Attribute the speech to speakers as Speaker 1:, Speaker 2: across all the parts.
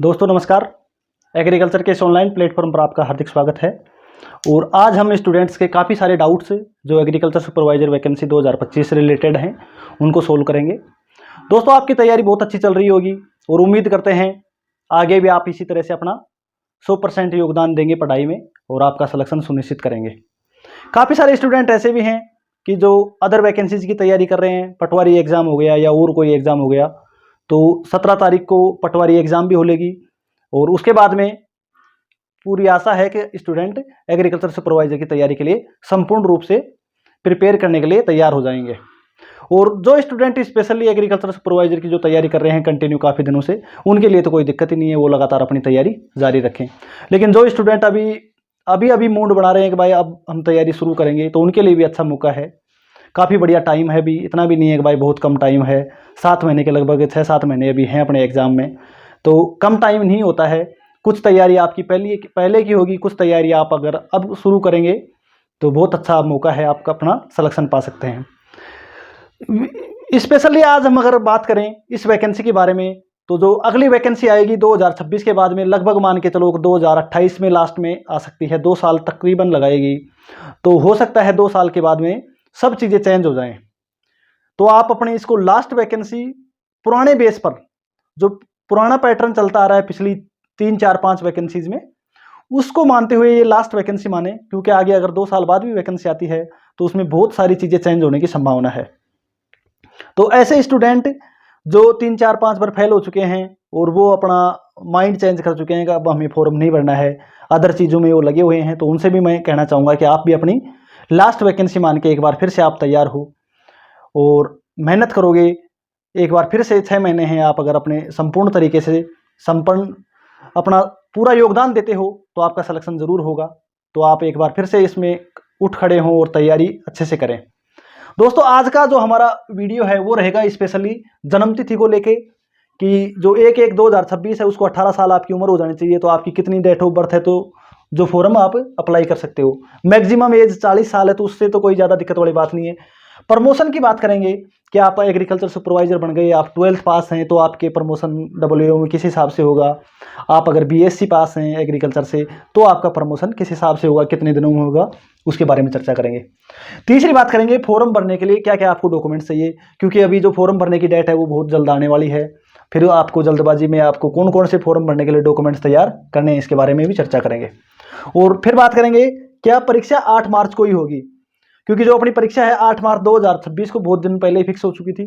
Speaker 1: दोस्तों नमस्कार। एग्रीकल्चर के इस ऑनलाइन प्लेटफॉर्म पर आपका हार्दिक स्वागत है। और आज हम स्टूडेंट्स के काफ़ी सारे डाउट्स जो एग्रीकल्चर सुपरवाइजर वैकेंसी 2025 से रिलेटेड हैं उनको सोल्व करेंगे। दोस्तों आपकी तैयारी बहुत अच्छी चल रही होगी और उम्मीद करते हैं आगे भी आप इसी तरह से अपना 100% योगदान देंगे पढ़ाई में और आपका सिलेक्शन सुनिश्चित करेंगे। काफ़ी सारे स्टूडेंट ऐसे भी हैं कि जो अदर वैकेंसीज की तैयारी कर रहे हैं, पटवारी एग्ज़ाम हो गया या और कोई एग्ज़ाम हो गया, तो 17 तारीख को पटवारी एग्ज़ाम भी हो लेगी और उसके बाद में पूरी आशा है कि स्टूडेंट एग्रीकल्चर सुपरवाइजर की तैयारी के लिए संपूर्ण रूप से प्रिपेयर करने के लिए तैयार हो जाएंगे। और जो स्टूडेंट स्पेशली एग्रीकल्चर सुपरवाइजर की जो तैयारी कर रहे हैं कंटिन्यू काफ़ी दिनों से, उनके लिए तो कोई दिक्कत ही नहीं है, वो लगातार अपनी तैयारी जारी रखें। लेकिन जो स्टूडेंट अभी मूड बना रहे हैं कि भाई अब हम तैयारी शुरू करेंगे, तो उनके लिए भी अच्छा मौका है। काफ़ी बढ़िया टाइम है, भी इतना भी नहीं है कि भाई बहुत कम टाइम है। 7 महीने के लगभग 6-7 महीने अभी हैं अपने एग्ज़ाम में, तो कम टाइम नहीं होता है। कुछ तैयारी आपकी पहले की होगी, कुछ तैयारी आप अगर अब शुरू करेंगे तो बहुत अच्छा मौका है, आपका अपना सिलेक्शन पा सकते हैं। स्पेशली आज हम अगर बात करें इस वैकेंसी के बारे में, तो जो अगली वैकेंसी आएगी 2026 के बाद में, लगभग मान के चलो 2028 में लास्ट में आ सकती है, 2 साल तकरीबन लगाएगी। तो हो सकता है 2 साल के बाद में सब चीज़ें चेंज हो जाएं। तो आप अपने इसको लास्ट वैकेंसी पुराने बेस पर, जो पुराना पैटर्न चलता आ रहा है पिछली 3-4-5 वैकेंसीज में, उसको मानते हुए ये लास्ट वैकेंसी माने, क्योंकि आगे अगर 2 साल बाद भी वैकेंसी आती है तो उसमें बहुत सारी चीज़ें चेंज होने की संभावना है। तो ऐसे स्टूडेंट जो 3-4-5 बार फेल हो चुके हैं और वो अपना माइंड चेंज कर चुके हैं कि अब हमें फॉर्म नहीं भरना है, अदर चीज़ों में वो लगे हुए हैं, तो उनसे भी मैं कहना चाहूँगा कि आप भी अपनी लास्ट वैकेंसी मान के एक बार फिर से आप तैयार हो और मेहनत करोगे। एक बार फिर से 6 महीने हैं, आप अगर अपने संपूर्ण तरीके से संपन्न अपना पूरा योगदान देते हो तो आपका सिलेक्शन ज़रूर होगा। तो आप एक बार फिर से इसमें उठ खड़े हों और तैयारी अच्छे से करें। दोस्तों आज का जो हमारा वीडियो है वो रहेगा स्पेशली जन्मतिथि को लेके, कि जो 1/1/2026 है उसको 18 साल आपकी उम्र हो जानी चाहिए। तो आपकी कितनी डेट ऑफ बर्थ है तो जो फॉर्म आप अप्लाई कर सकते हो। मैक्सिमम एज 40 साल है, तो उससे तो कोई ज़्यादा दिक्कत वाली बात नहीं है। प्रमोशन की बात करेंगे कि आप एग्रीकल्चर सुपरवाइजर बन गए, आप 12th पास हैं तो आपके प्रमोशन WO में किस हिसाब से होगा। आप अगर BSc पास हैं एग्रीकल्चर से तो आपका प्रमोशन किस हिसाब से होगा, कितने दिनों में होगा, उसके बारे में चर्चा करेंगे। तीसरी बात करेंगे फॉर्म भरने के लिए क्या क्या आपको डॉक्यूमेंट्स चाहिए, क्योंकि अभी जो फॉर्म भरने की डेट है वो बहुत जल्द आने वाली है। फिर आपको जल्दबाजी में आपको कौन कौन से फॉर्म भरने के लिए डॉक्यूमेंट्स तैयार करने हैं, इसके बारे में भी चर्चा करेंगे। और फिर बात करेंगे क्या परीक्षा 8 मार्च को ही होगी, क्योंकि जो अपनी परीक्षा है 8 मार्च 2026 को बहुत दिन पहले ही फिक्स हो चुकी थी।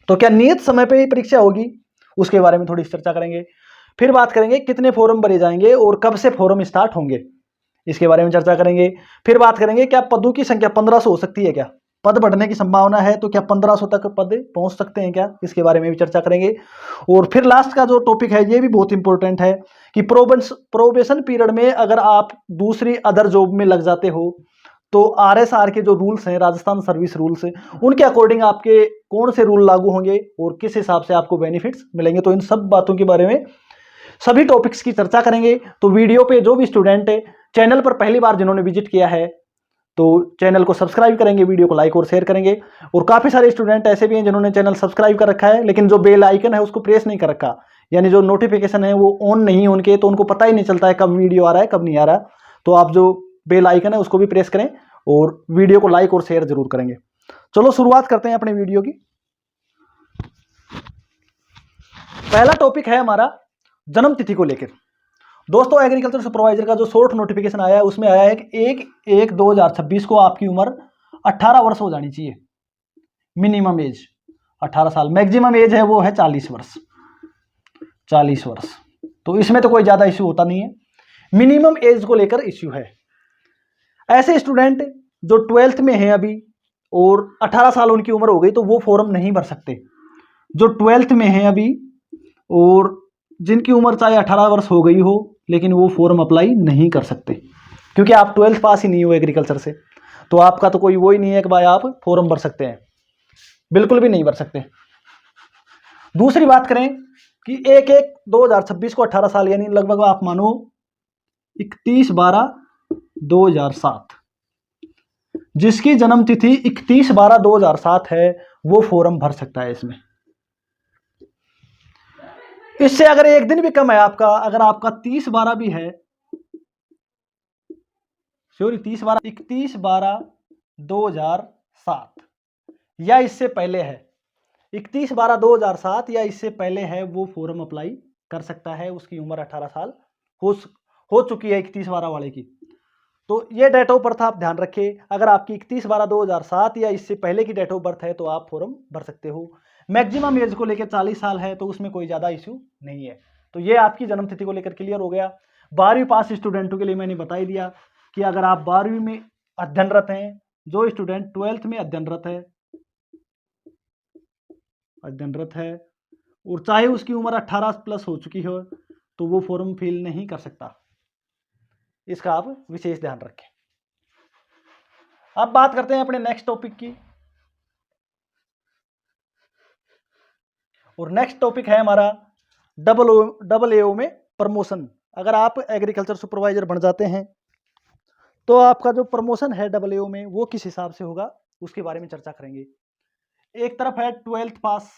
Speaker 1: तो क्या नियत समय पे ही परीक्षा होगी, उसके बारे में थोड़ी चर्चा करेंगे। फिर बात करेंगे कितने फॉर्म भरे जाएंगे और कब से फॉर्म स्टार्ट होंगे, इसके बारे में चर्चा करेंगे। फिर बात करेंगे क्या पदों की संख्या 1500 हो सकती है, क्या पद बढ़ने की संभावना है, तो क्या 1500 तक पद पहुंच सकते हैं क्या, इसके बारे में भी चर्चा करेंगे। और फिर लास्ट का जो टॉपिक है ये भी बहुत इंपॉर्टेंट है कि प्रोबेशन पीरियड में अगर आप दूसरी अदर जॉब में लग जाते हो तो RSR के जो रूल्स हैं, राजस्थान सर्विस रूल्स, उनके अकॉर्डिंग आपके कौन से रूल लागू होंगे और किस हिसाब से आपको बेनिफिट्स मिलेंगे। तो इन सब बातों के बारे में सभी टॉपिक्स की चर्चा करेंगे। तो वीडियो पे जो भी स्टूडेंट है, चैनल पर पहली बार जिन्होंने विजिट किया है तो चैनल को सब्सक्राइब करेंगे, वीडियो को लाइक और शेयर करेंगे। और काफ़ी सारे स्टूडेंट ऐसे भी हैं जिन्होंने चैनल सब्सक्राइब कर रखा है लेकिन जो बेल आइकन है उसको प्रेस नहीं कर रखा, यानी जो नोटिफिकेशन है वो ऑन नहीं है उनके, तो उनको पता ही नहीं चलता है कब वीडियो आ रहा है कब नहीं आ रहा। तो आप जो बेल आइकन है उसको भी प्रेस करें और वीडियो को लाइक और शेयर जरूर करेंगे। चलो शुरुआत करते हैं अपने वीडियो की। पहला टॉपिक है हमारा जन्मतिथि को लेकर। दोस्तों एग्रीकल्चर सुपरवाइजर का जो शॉर्ट नोटिफिकेशन आया है उसमें आया है कि 1/1/2026 को आपकी उम्र 18 वर्ष हो जानी चाहिए। मिनिमम एज 18 साल, मैक्सिमम एज है वो है 40 वर्ष। 40 वर्ष तो इसमें तो कोई ज़्यादा इश्यू होता नहीं है, मिनिमम एज को लेकर इश्यू है। ऐसे स्टूडेंट जो 12th में हैं अभी और 18 साल उनकी उम्र हो गई तो वो फॉर्म नहीं भर सकते। जो 12th में हैं अभी और जिनकी उम्र चाहे 18 वर्ष हो गई हो लेकिन वो फॉर्म अप्लाई नहीं कर सकते, क्योंकि आप 12th पास ही नहीं हो एग्रीकल्चर से, तो आपका तो कोई वो ही नहीं है कि भाई आप फॉर्म भर सकते हैं, बिल्कुल भी नहीं भर सकते। दूसरी बात करें कि 1/1/2026 को 18 साल, यानी लगभग आप मानो 31/12/2007, जिसकी जन्म तिथि 31/12/2007 है वो फॉर्म भर सकता है इसमें। इससे अगर एक दिन भी कम है आपका, अगर आपका 30/12 भी है, सॉरी 31/12/2007 या इससे पहले है, 31/12/2007 या इससे पहले है, वो फॉर्म अप्लाई कर सकता है। उसकी उम्र 18 साल हो चुकी है 31/12 वाले की। तो ये डेट ऑफ बर्थ आप ध्यान रखिए, अगर आपकी 31/12/2007 या इससे पहले की डेट ऑफ बर्थ है तो आप फॉर्म भर सकते हो। मैक्सिमम एज को लेकर 40 साल है, तो उसमें कोई ज़्यादा इश्यू नहीं है। तो ये आपकी जन्म तिथि को लेकर क्लियर हो गया। 12वीं पास स्टूडेंटों के लिए मैंने बता ही दिया कि अगर आप 12वीं में अध्ययनरत हैं, जो स्टूडेंट 12th में अध्ययनरत है और चाहे उसकी उम्र 18 प्लस हो चुकी हो, तो वो फॉर्म फिल नहीं कर सकता। इसका आप विशेष ध्यान रखें। अब बात करते हैं अपने नेक्स्ट टॉपिक की, और नेक्स्ट टॉपिक है हमारा AAO में प्रमोशन। अगर आप एग्रीकल्चर सुपरवाइजर बन जाते हैं तो आपका जो प्रमोशन है AAO में वो किस हिसाब से होगा, उसके बारे में चर्चा करेंगे। एक तरफ है 12th पास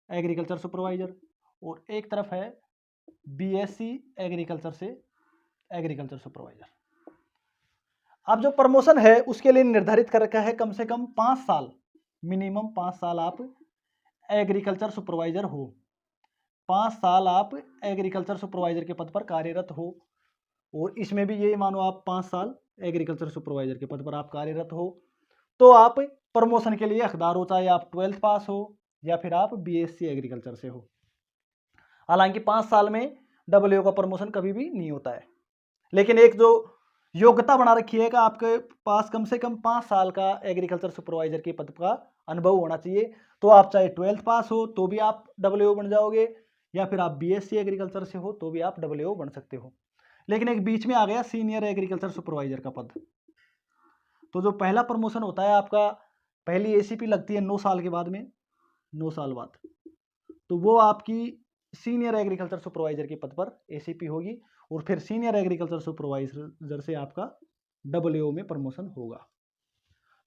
Speaker 1: एग्रीकल्चर सुपरवाइजर और एक तरफ है BSc एग्रीकल्चर से एग्रीकल्चर सुपरवाइजर। अब जो प्रमोशन है उसके लिए निर्धारित कर रखा है कम से कम 5 साल, मिनिमम 5 साल आप एग्रीकल्चर सुपरवाइजर हो, 5 साल आप एग्रीकल्चर सुपरवाइजर के पद पर कार्यरत हो। और इसमें भी ये मानो आप 5 साल एग्रीकल्चर सुपरवाइजर के पद पर आप कार्यरत हो, तो आप प्रमोशन के लिए हकदार हो, चाहे आप 12th पास हो या फिर आप BSc एग्रीकल्चर से हो। हालांकि 5 साल में AAO का प्रमोशन कभी भी नहीं होता है, लेकिन एक जो योग्यता बना रखी है कि आपके पास कम से कम 5 साल का एग्रीकल्चर सुपरवाइजर के पद का अनुभव होना चाहिए। तो आप चाहे 12th पास हो तो भी आप AAO बन जाओगे, या फिर आप BSc एग्रीकल्चर से हो तो भी आप AAO बन सकते हो। लेकिन एक बीच में आ गया सीनियर एग्रीकल्चर सुपरवाइजर का पद। तो जो पहला प्रमोशन होता है आपका, पहली ACP लगती है 9 साल के बाद में, 9 साल बाद, तो वो आपकी सीनियर एग्रीकल्चर सुपरवाइजर के पद पर ACP होगी, और फिर सीनियर एग्रीकल्चर सुपरवाइजर से आपका AAO में प्रमोशन होगा।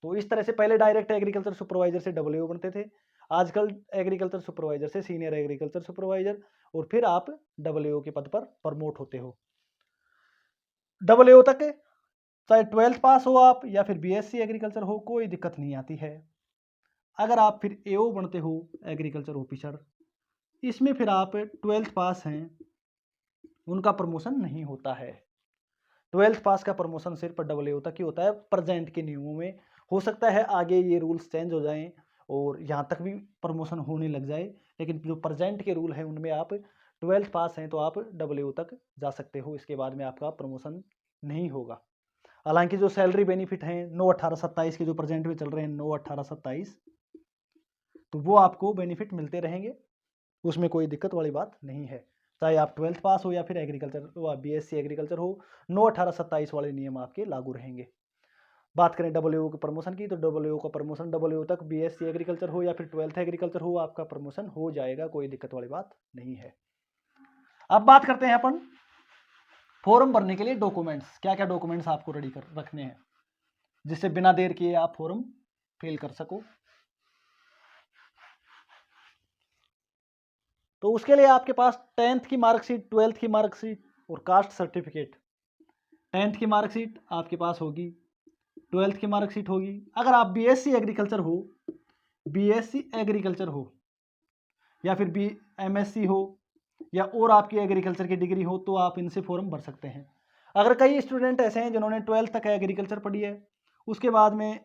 Speaker 1: तो इस तरह से पहले डायरेक्ट एग्रीकल्चर सुपरवाइजर से AAO बनते थे, आजकल एग्रीकल्चर सुपरवाइजर से सीनियर एग्रीकल्चर सुपरवाइजर, और फिर आप AAO के पद पर प्रमोट होते हो। AAO तक चाहे 12th पास हो आप या फिर BSc एग्रीकल्चर हो, कोई दिक्कत नहीं आती है। अगर आप फिर AO बनते हो एग्रीकल्चर ऑफिसर, इसमें फिर आप 12th पास हैं, उनका प्रमोशन नहीं होता है। 12th पास का प्रमोशन सिर्फ AAO तक ही होता है प्रेजेंट के नियमों में। हो सकता है आगे ये रूल्स चेंज हो जाएं और यहाँ तक भी प्रमोशन होने लग जाए, लेकिन जो प्रेजेंट के रूल हैं उनमें आप 12th पास हैं तो आप AAO तक जा सकते हो, इसके बाद में आपका प्रमोशन नहीं होगा। हालांकि जो सैलरी बेनिफिट हैं 9/18/27 के जो प्रेजेंट में चल रहे हैं 9/18/27, तो वो आपको बेनिफिट मिलते रहेंगे, उसमें कोई दिक्कत वाली बात नहीं है। चाहे आप 12th पास हो या फिर एग्रीकल्चर BSc एग्रीकल्चर हो, 9/18/27 वाले नियम आपके लागू रहेंगे। बात करें AAO के प्रमोशन की, तो AAO का प्रमोशन AAO तक BSc एग्रीकल्चर हो या फिर 12th एग्रीकल्चर हो, आपका प्रमोशन हो जाएगा, कोई दिक्कत वाली बात नहीं है। अब बात करते हैं अपन फॉर्म भरने के लिए डॉक्यूमेंट्स, क्या क्या डॉक्यूमेंट्स आपको रेडी कर रखने हैं जिससे बिना देर किए आप फॉर्म फिल कर सको। तो उसके लिए आपके पास 10th की मार्कशीट, 12th की मार्कशीट और कास्ट सर्टिफिकेट। 10th की मार्कशीट आपके पास होगी, 12th की मार्कशीट होगी। अगर आप BSc एग्रीकल्चर हो, BSc एग्रीकल्चर हो या फिर MSc हो या और आपकी एग्रीकल्चर की डिग्री हो, तो आप इनसे फॉर्म भर सकते हैं। अगर कई स्टूडेंट ऐसे हैं जिन्होंने 12th तक एग्रीकल्चर पढ़ी है, उसके बाद में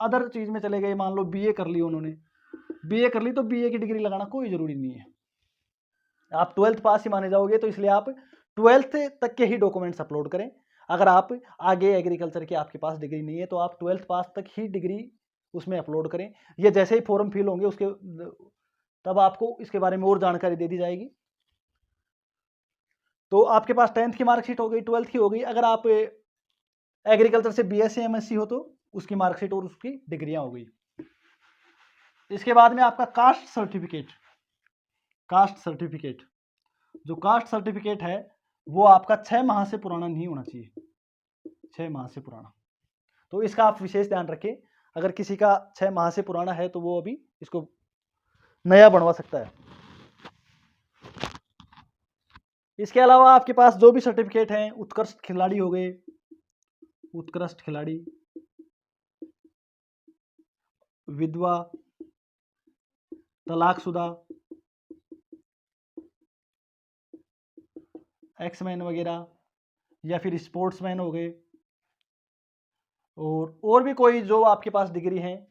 Speaker 1: अदर चीज़ में चले गए, मान लो BA कर ली उन्होंने, BA कर ली, तो BA की डिग्री लगाना कोई ज़रूरी नहीं है, आप 12th पास ही माने जाओगे। तो इसलिए आप 12th तक के ही डॉक्यूमेंट्स अपलोड करें। अगर आप आगे एग्रीकल्चर की आपके पास डिग्री नहीं है तो आप 12th पास तक ही डिग्री उसमें अपलोड करें। ये जैसे ही फॉर्म फिल होंगे उसके तब आपको इसके बारे में और जानकारी दे दी जाएगी। तो आपके पास 10th की मार्कशीट हो गई, 12th की हो गई। अगर आप एग्रीकल्चर से BSc MSc हो तो उसकी मार्कशीट और उसकी डिग्रियां हो गई। इसके बाद में आपका कास्ट सर्टिफिकेट, जो कास्ट सर्टिफिकेट है वो आपका 6 माह से पुराना नहीं होना चाहिए, 6 माह से पुराना। तो इसका आप विशेष ध्यान रखें, अगर किसी का 6 माह से पुराना है तो वो अभी इसको नया बनवा सकता है। इसके अलावा आपके पास जो भी सर्टिफिकेट हैं, उत्कृष्ट खिलाड़ी हो गए, उत्कृष्ट खिलाड़ी, विधवा, तलाकशुदा, एक्समैन वगैरह, या फिर स्पोर्ट्समैन हो गए, और भी कोई जो आपके पास डिग्री हैं,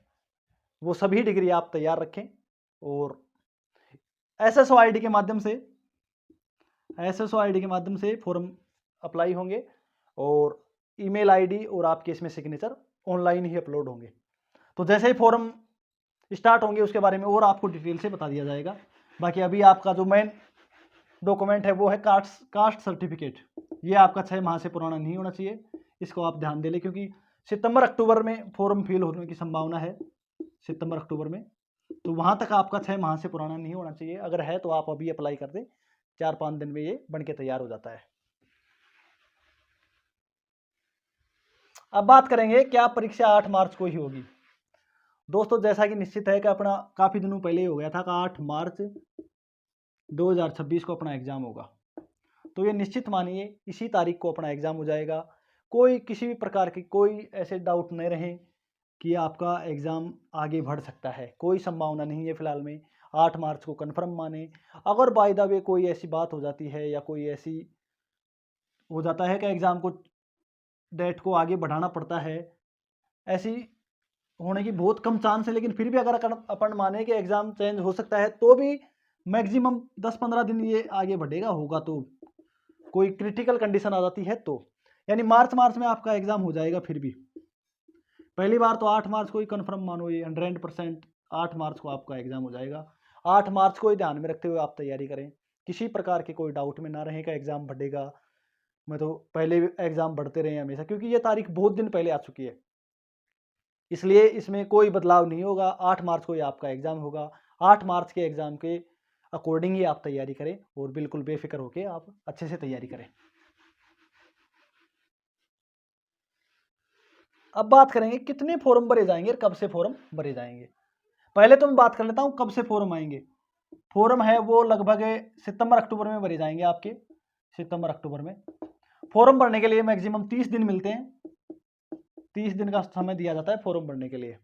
Speaker 1: वो सभी डिग्री आप तैयार रखें। और SSOID के माध्यम से फॉर्म अप्लाई होंगे, और ईमेल आईडी और आपके इसमें सिग्नेचर ऑनलाइन ही अपलोड होंगे। तो जैसे ही फॉर्म स्टार्ट होंगे उसके बारे में और आपको डिटेल से बता दिया जाएगा। बाकी अभी आपका जो मेन डॉक्यूमेंट है वो है कास्ट सर्टिफिकेट। ये आपका 6 माह से पुराना नहीं होना चाहिए, इसको आप ध्यान दे लें, क्योंकि सितंबर अक्टूबर में फॉर्म फिल होने की संभावना है, सितंबर अक्टूबर में। तो वहाँ तक आपका 6 माह से पुराना नहीं होना चाहिए। अगर है तो आप अभी अप्लाई कर दें, 4-5 दिन में ये बन के तैयार हो जाता है। अब बात करेंगे क्या परीक्षा 8 मार्च को ही होगी। दोस्तों जैसा कि निश्चित है कि अपना काफ़ी दिनों पहले ही हो गया था कि 8 मार्च 2026 को अपना एग्ज़ाम होगा। तो ये निश्चित मानिए इसी तारीख को अपना एग्ज़ाम हो जाएगा। कोई किसी भी प्रकार की कोई ऐसे डाउट नहीं रहे कि आपका एग्ज़ाम आगे बढ़ सकता है, कोई संभावना नहीं है फ़िलहाल में। 8 मार्च को कन्फर्म माने। अगर बाय द वे कोई ऐसी बात हो जाती है या कोई ऐसी हो जाता है कि एग्ज़ाम को डेट को आगे बढ़ाना पड़ता है, ऐसी होने की बहुत कम चांस है, लेकिन फिर भी अगर अपन माने कि एग्ज़ाम चेंज हो सकता है तो भी मैक्सिमम 10-15 दिन ये आगे बढ़ेगा होगा। तो कोई क्रिटिकल कंडीशन आ जाती है तो यानी मार्च में आपका एग्ज़ाम हो जाएगा। फिर भी पहली बार तो 8 मार्च को ही कन्फर्म मानो, ये 100% 8 मार्च को आपका एग्ज़ाम हो जाएगा। 8 मार्च को ही ध्यान में रखते हुए आप तैयारी करें, किसी प्रकार के कोई डाउट में ना रहें कि एग्ज़ाम बढ़ेगा। मैं तो पहले एग्ज़ाम बढ़ते रहे हमेशा, क्योंकि ये तारीख बहुत दिन पहले आ चुकी है, इसलिए इसमें कोई बदलाव नहीं होगा। 8 मार्च को ही आपका एग्ज़ाम होगा। 8 मार्च के एग्ज़ाम के अकॉर्डिंग ही आप तैयारी करें और बिल्कुल बेफिक्र होकर आप अच्छे से तैयारी करें। अब बात करेंगे कितने फॉर्म भरे जाएंगे और कब से फॉर्म भरे जाएंगे। पहले तो मैं बात कर लेता हूँ कब से फॉर्म आएंगे। फॉर्म है वो लगभग सितंबर अक्टूबर में भरे जाएंगे आपके। सितंबर अक्टूबर में फॉर्म भरने के लिए मैक्सिमम 30 दिन मिलते हैं, 30 दिन का समय दिया जाता है फॉर्म भरने के लिए।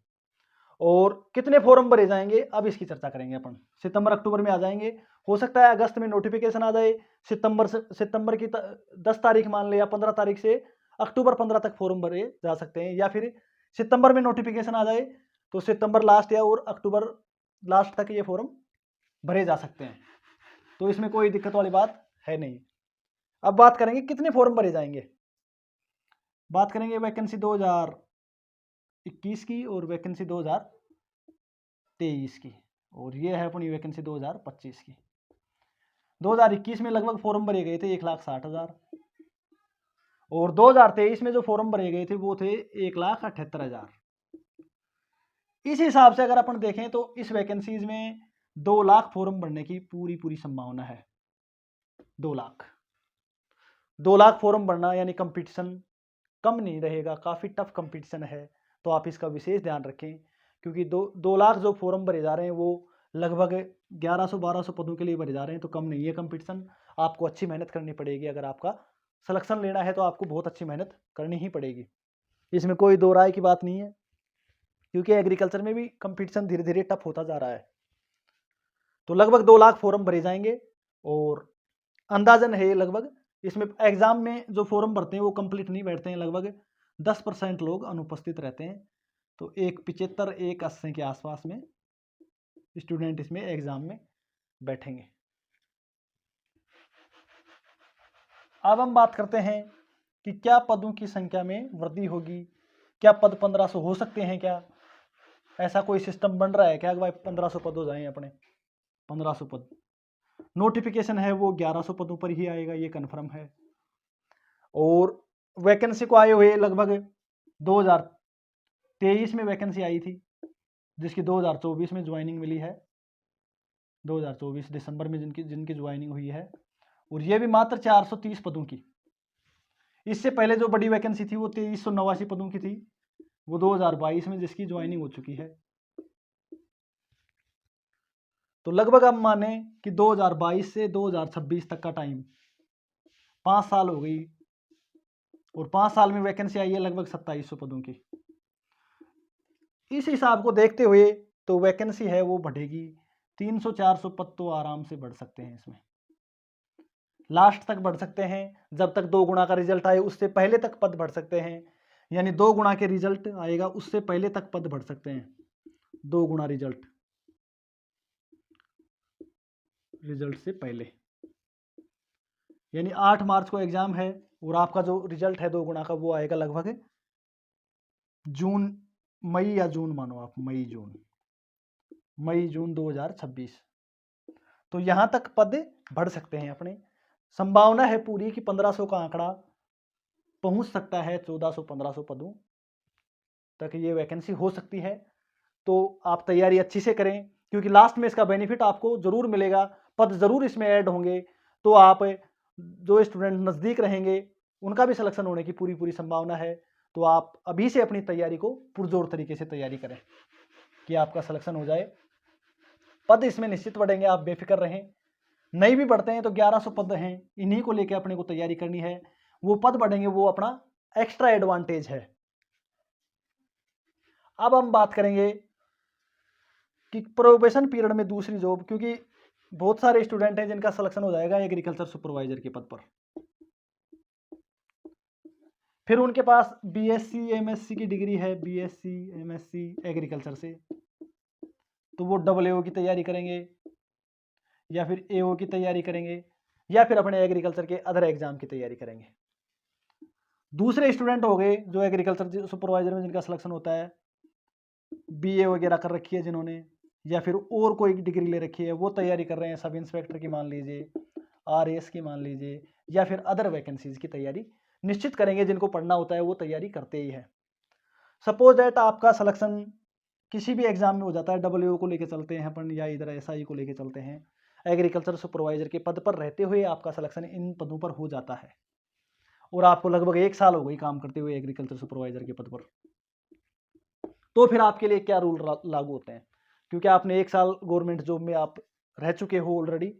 Speaker 1: और कितने फॉर्म भरे जाएंगे अब इसकी चर्चा करेंगे अपन। सितंबर अक्टूबर में आ जाएंगे, हो सकता है अगस्त में नोटिफिकेशन आ जाए। सितंबर की 10 तारीख मान ले या 15 तारीख से अक्टूबर 15 तक फॉर्म भरे जा सकते हैं, या फिर सितंबर में नोटिफिकेशन आ जाए तो सितंबर लास्ट या और अक्टूबर लास्ट तक ये फॉर्म भरे जा सकते हैं। तो इसमें कोई दिक्कत वाली बात है नहीं। अब बात करेंगे कितने फॉर्म भरे जाएंगे। बात करेंगे वैकेंसी 2021 की और वैकेंसी 2023 की, और ये है अपनी वैकेंसी 2025 की। 2021 में लगभग फॉर्म भरे गए थे 1,60,000, और 2023 में जो फॉर्म भरे गए थे वो थे 1,78,000। इस हिसाब से अगर अपन देखें तो इस वैकेंसीज में 2 लाख फॉर्म भरने की पूरी संभावना है। 2 लाख फॉर्म भरना यानी कंपटीशन कम नहीं रहेगा, काफ़ी टफ कंपटीशन है। तो आप इसका विशेष ध्यान रखें, क्योंकि 2 लाख जो फॉर्म भरे जा रहे हैं वो लगभग 1100-1200 पदों के लिए भरे जा रहे हैं, तो कम नहीं है कंपटीशन। आपको अच्छी मेहनत करनी पड़ेगी। अगर आपका सिलेक्शन लेना है तो आपको बहुत अच्छी मेहनत करनी ही पड़ेगी, इसमें कोई दो राय की बात नहीं है, क्योंकि एग्रीकल्चर में भी कंपटीशन धीरे धीरे टफ होता जा रहा है। तो लगभग 2 लाख फॉर्म भरे जाएंगे, और अंदाजन है लगभग इसमें एग्ज़ाम में जो फॉर्म भरते हैं वो कंप्लीट नहीं बैठते हैं, लगभग 10% लोग अनुपस्थित रहते हैं। तो एक 75-80 के आसपास में स्टूडेंट इसमें एग्ज़ाम में बैठेंगे। अब हम बात करते हैं कि क्या पदों की संख्या में वृद्धि होगी, क्या पद 1500 हो सकते हैं, क्या ऐसा कोई सिस्टम बन रहा है क्या भाई 1500 पद हो जाएं अपने। 1500 पद नोटिफिकेशन है वो 1100 पदों पर ही आएगा, ये कन्फर्म है। और वैकेंसी को आए हुए लगभग 2023 में वैकेंसी आई थी, जिसकी 2024 में ज्वाइनिंग मिली है, 2024 दिसंबर में जिनकी ज्वाइनिंग हुई है, और ये भी मात्र 430 पदों की। इससे पहले जो बड़ी वैकेंसी थी वो 2389 पदों की थी, वो 2022 में जिसकी ज्वाइनिंग हो चुकी है। तो लगभग हम माने कि 2022 से 2026 तक का टाइम 5 साल हो गई और 5 साल में वैकेंसी आई है लगभग 2700 पदों की। इस हिसाब को देखते हुए तो वैकेंसी है वो बढ़ेगी, 300-400 पद तो आराम से बढ़ सकते हैं इसमें, लास्ट तक बढ़ सकते हैं। जब तक 2 गुना का रिजल्ट आए उससे पहले तक पद बढ़ सकते हैं, यानी 2 गुना के रिजल्ट आएगा उससे पहले तक पद बढ़ सकते हैं। 2 गुना रिजल्ट से पहले, यानी 8 मार्च को एग्जाम है और आपका जो रिजल्ट है 2 गुना का वो आएगा लगभग मई या जून, मानो आप मई जून 2026। तो यहां तक पद बढ़ सकते हैं अपने। संभावना है पूरी कि 1500 का आंकड़ा पहुंच सकता है, 1400-1500 पदों तक ये वैकेंसी हो सकती है। तो आप तैयारी अच्छी से करें, क्योंकि लास्ट में इसका बेनिफिट आपको जरूर मिलेगा, पद जरूर इसमें ऐड होंगे। तो आप जो स्टूडेंट नज़दीक रहेंगे उनका भी सिलेक्शन होने की पूरी संभावना है। तो आप अभी से अपनी तैयारी को पुरजोर तरीके से तैयारी करें कि आपका सिलेक्शन हो जाए। पद इसमें निश्चित बढ़ेंगे, आप बेफिक्र रहें। नहीं भी बढ़ते हैं तो 1100 पद हैं, इन्हीं को लेकर अपने को तैयारी करनी है। वो पद बढ़ेंगे वो अपना एक्स्ट्रा एडवांटेज है। अब हम बात करेंगे कि प्रोबेशन पीरियड में दूसरी जॉब, क्योंकि बहुत सारे स्टूडेंट हैं जिनका सिलेक्शन हो जाएगा एग्रीकल्चर सुपरवाइजर के पद पर, फिर उनके पास बीएससी एमएससी की डिग्री है, बीएससी एमएससी एग्रीकल्चर से, तो वो AAO की तैयारी करेंगे या फिर AO की तैयारी करेंगे या फिर अपने एग्रीकल्चर के अदर एग्जाम की तैयारी करेंगे। दूसरे स्टूडेंट हो गए जो एग्रीकल्चर सुपरवाइजर में जिनका सिलेक्शन होता है, BA वगैरह कर रखी है जिन्होंने, या फिर और कोई डिग्री ले रखी है, वो तैयारी कर रहे हैं सब इंस्पेक्टर की मान लीजिए, RAS की मान लीजिए, या फिर अदर वैकेंसीज की तैयारी निश्चित करेंगे। जिनको पढ़ना होता है वो तैयारी करते ही है। सपोज दैट आपका सिलेक्शन किसी भी एग्जाम में हो जाता है, AAO को लेके चलते हैं अपन या इधर SI को लेके चलते हैं, एग्रीकल्चर सुपरवाइजर के पद पर रहते हुए आपका सिलेक्शन इन पदों पर हो जाता है और आपको लगभग 1 साल हो गई काम करते हुए एग्रीकल्चर सुपरवाइजर के पद पर, तो फिर आपके लिए क्या रूल लागू होते हैं? क्योंकि आपने 1 साल गवर्नमेंट जॉब में आप रह चुके हो ऑलरेडी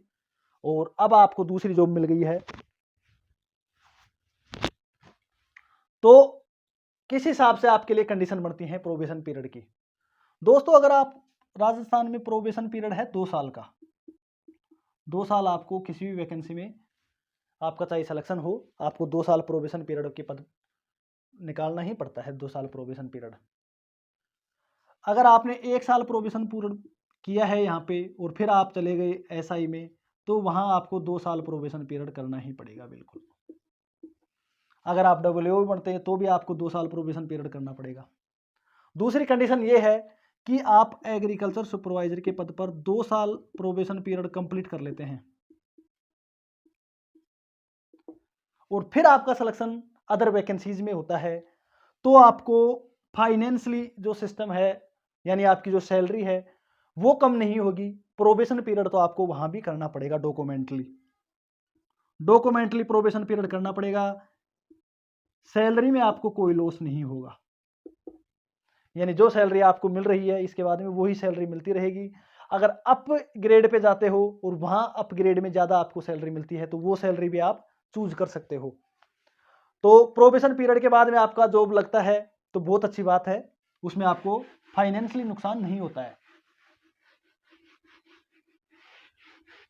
Speaker 1: और अब आपको दूसरी जॉब मिल गई है, तो किस हिसाब से आपके लिए कंडीशन बनती है प्रोबेशन पीरियड की? दोस्तों, अगर आप राजस्थान में प्रोबेशन पीरियड है 2 साल का, 2 साल आपको किसी भी वैकेंसी में आपका चाहे सिलेक्शन हो, आपको 2 साल प्रोबेशन पीरियड के पद निकालना ही पड़ता है। 2 साल प्रोबेशन पीरियड। अगर आपने 1 साल प्रोबेशन पीरियड किया है यहाँ पे और फिर आप चले गए SI में, तो वहाँ आपको 2 साल प्रोबेशन पीरियड करना ही पड़ेगा बिल्कुल। अगर आप AAO बनते हैं तो भी आपको 2 साल प्रोबेशन पीरियड करना पड़ेगा। दूसरी कंडीशन ये है कि आप एग्रीकल्चर सुपरवाइजर के पद पर 2 साल प्रोबेशन पीरियड कंप्लीट कर लेते हैं और फिर आपका सिलेक्शन अदर वैकेंसीज में होता है, तो आपको फाइनेंशियली जो सिस्टम है, यानी आपकी जो सैलरी है वो कम नहीं होगी। प्रोबेशन पीरियड तो आपको वहां भी करना पड़ेगा, डॉक्यूमेंटली प्रोबेशन पीरियड करना पड़ेगा। सैलरी में आपको कोई लॉस नहीं होगा, यानी जो सैलरी आपको मिल रही है इसके बाद में वही सैलरी मिलती रहेगी। अगर अप ग्रेड पे जाते हो और वहां अप ग्रेड में ज़्यादा आपको सैलरी मिलती है तो वो सैलरी भी आप चूज कर सकते हो। तो प्रोबेशन पीरियड के बाद में आपका जॉब लगता है तो बहुत अच्छी बात है, उसमें आपको फाइनेंशियली नुकसान नहीं होता है।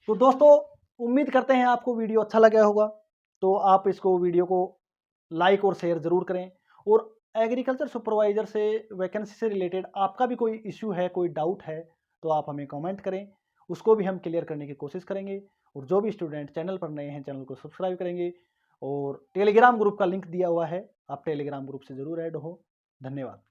Speaker 1: तो दोस्तों, उम्मीद करते हैं आपको वीडियो अच्छा लगा होगा, तो आप इसको वीडियो को लाइक और शेयर ज़रूर करें। और एग्रीकल्चर सुपरवाइजर से वैकेंसी से रिलेटेड आपका भी कोई इश्यू है, कोई डाउट है, तो आप हमें कमेंट करें, उसको भी हम क्लियर करने की कोशिश करेंगे। और जो भी स्टूडेंट चैनल पर नए हैं चैनल को सब्सक्राइब करेंगे और टेलीग्राम ग्रुप का लिंक दिया हुआ है, आप टेलीग्राम ग्रुप से ज़रूर ऐड हो। धन्यवाद।